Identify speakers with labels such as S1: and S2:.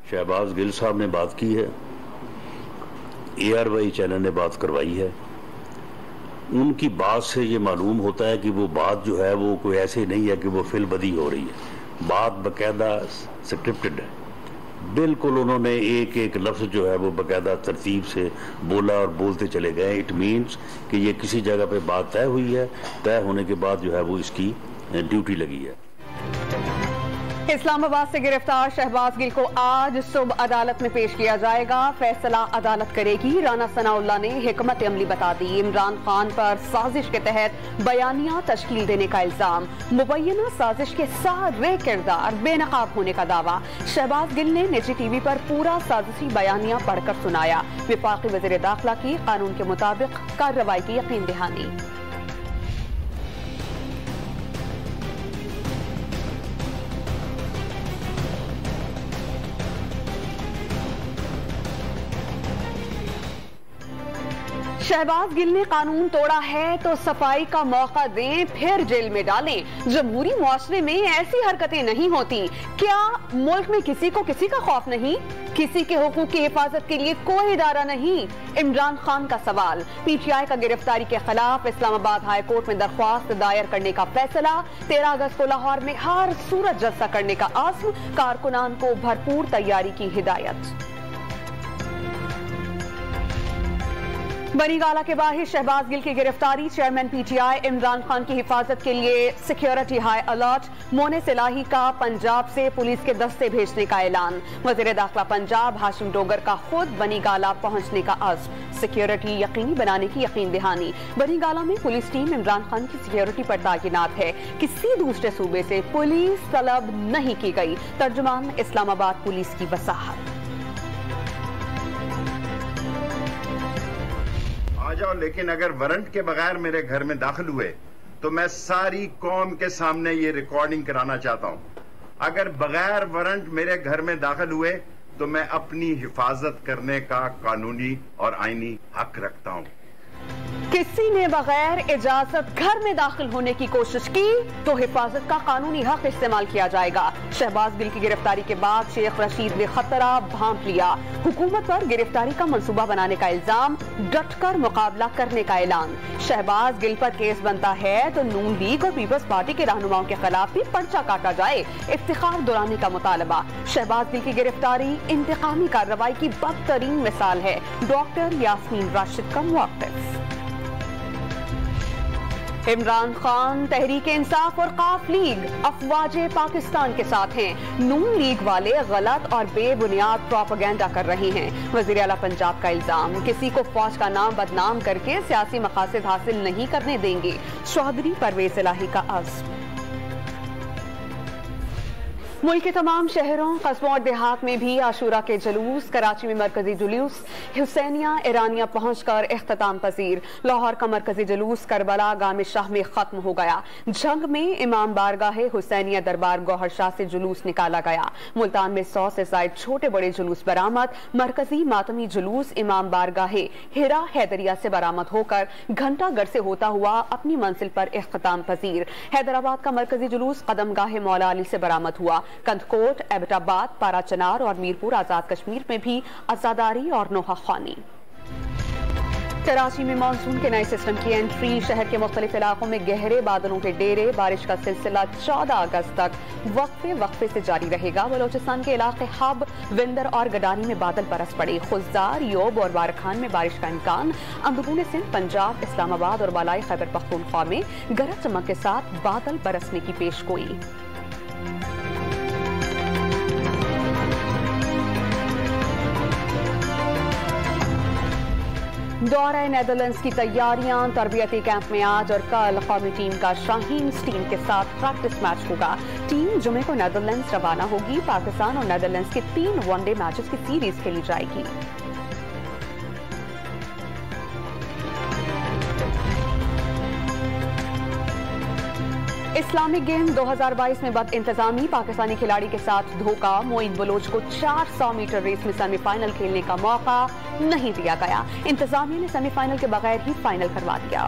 S1: शहबाज गिल साहब ने बात की है, ARY चैनल ने बात करवाई है। उनकी बात से ये मालूम होता है कि वो बात जो है वो कोई ऐसे नहीं है कि वो फिलबदी हो रही है, बात बाकायदा स्क्रिप्टेड है। बिल्कुल उन्होंने एक एक लफ्ज जो है वो बाकायदा तरतीब से बोला और बोलते चले गए। इट मीन्स कि ये किसी जगह पे बात तय हुई है, तय होने के बाद जो है वो इसकी ड्यूटी लगी है।
S2: इस्लामाबाद से गिरफ्तार शहबाज गिल को आज सुबह अदालत में पेश किया जाएगा। फैसला अदालत करेगी। राना सनाउल्लाह ने हिकमत अमली बता दी। इमरान खान पर साजिश के तहत बयानिया तश्कील देने का इल्जाम। मुबैना साजिश के सारे किरदार बेनकाब होने का दावा। शहबाज गिल ने निजी टीवी पर पूरा साजिशी बयानिया पढ़कर सुनाया। विफाकी वज़ीर दाखिला की कानून के मुताबिक कार्रवाई की यकीन दहानी। शहबाज गिल ने कानून तोड़ा है तो सफाई का मौका दें, फिर जेल में डालें। जमहूरी मुआशरे में ऐसी हरकतें नहीं होती। क्या मुल्क में किसी को किसी का खौफ नहीं? किसी के हुकूक की हिफाजत के लिए कोई इदारा नहीं? इमरान खान का सवाल। PTI का गिरफ्तारी के खिलाफ इस्लामाबाद हाई कोर्ट में दरख्वास्त दायर करने का फैसला। 13 अगस्त को लाहौर में हर सूरत जलसा करने का आज़्म। कारकुनान को भरपूर तैयारी की हिदायत। बनीगाला के बाहर शहबाज गिल की गिरफ्तारी। चेयरमैन PTI इमरान खान की हिफाजत के लिए सिक्योरिटी हाई अलर्ट। मोनिस इलाही का पंजाब से पुलिस के दस्ते भेजने का ऐलान। वज़ीर दाखिला पंजाब हाशिम डोगर का खुद बनीगाला पहुंचने का अज़्म। सिक्योरिटी यकीनी बनाने की यकीन दहानी। बनीगाला में पुलिस टीम इमरान खान की सिक्योरिटी पर तैनात है। किसी दूसरे सूबे से पुलिस तलब नहीं की गई। तर्जुमान इस्लामाबाद पुलिस की वसाहत।
S3: आ जाओ, लेकिन अगर वारंट के बगैर मेरे घर में दाखिल हुए तो मैं सारी कौम के सामने ये रिकॉर्डिंग कराना चाहता हूं। अगर बगैर वारंट मेरे घर में दाखिल हुए तो मैं अपनी हिफाजत करने का कानूनी और आईनी हक रखता हूं।
S2: किसी ने बगैर इजाजत घर में दाखिल होने की कोशिश की तो हिफाजत का कानूनी हक इस्तेमाल किया जाएगा। शहबाज गिल की गिरफ्तारी के बाद शेख रशीद ने खतरा भांप लिया। हुकूमत पर गिरफ्तारी का मंसूबा बनाने का इल्जाम, डटकर मुकाबला करने का ऐलान। शहबाज गिल पर केस बनता है तो नून लीग और पीपल्स पार्टी के रहनुमाओं के खिलाफ भी पर्चा काटा जाए। इफ्तिखार दुरानी का मुतालबा। शहबाज गिल की गिरफ्तारी इंतकामी कार्रवाई की बदतरीन मिसाल है। डॉक्टर यास्मीन राशिद का मुआक्किफ। इमरान खान तहरीक इंसाफ और काफ लीग अफवाजे पाकिस्तान के साथ हैं। नून लीग वाले गलत और बेबुनियाद प्रोपेगेंडा कर रहे हैं। वज़ीर आला पंजाब का इल्जाम। किसी को फौज का नाम बदनाम करके सियासी मकासद हासिल नहीं करने देंगे। चौधरी परवेज इलाही का अज़्म। मुल्क के तमाम शहरों, कस्बों और देहात में भी आशूरा के जुलूस। कराची में मरकजी जुलूस हुसैनिया ईरानिया पहुंचकर इख्तिताम पजीर। लाहौर का मरकजी जुलूस करबला गाम शाह में खत्म हो गया। जंग में इमाम बारगाह हुसैनिया दरबार गौहर शाह से जुलूस निकाला गया। मुल्तान में 100 से ज्यादा छोटे बड़े जुलूस बरामद। मरकजी मातमी जुलूस इमाम बारगाह हिरा हैदरिया से बरामद होकर घंटागढ़ से होता हुआ अपनी मंजिल पर इख्तिताम पजीर। हैदराबाद का मरकजी जुलूस कदमगाह मौला अली से बरामद हुआ। कंदकोट, एबटाबाद, पाराचनार और मीरपुर आजाद कश्मीर में भी अजादारी और नोहा खानी। कराची में मानसून के नए सिस्टम की एंट्री। शहर के मुख्तलिफ इलाकों में गहरे बादलों के डेरे। बारिश का सिलसिला 14 अगस्त तक वक्फे वक्फे से जारी रहेगा। बलोचिस्तान के इलाके हब, विंदर और गडानी में बादल बरस पड़े। खुजार, योब और बारखान में बारिश का इम्कान। अंदरून सिंध, पंजाब, इस्लामाबाद और बालाई खैबर पख्तूनख्वा में गरज चमक के साथ बादल बरसने की पेशगोई। दौरा नेदरलैंड्स की तैयारियां। तरबियती कैंप में आज और कल कौमी टीम का शाहीन टीम के साथ प्रैक्टिस मैच होगा। टीम जुमे को नेदरलैंड्स रवाना होगी। पाकिस्तान और नेदरलैंड्स के 3 वनडे मैचेस की सीरीज खेली जाएगी। इस्लामिक गेम 2022 में बद इंतजामी। पाकिस्तानी खिलाड़ी के साथ धोखा। मोइन बलोच को 400 मीटर रेस में सेमीफाइनल खेलने का मौका नहीं दिया गया। इंतजामिया ने सेमीफाइनल के बगैर ही फाइनल करवा दिया।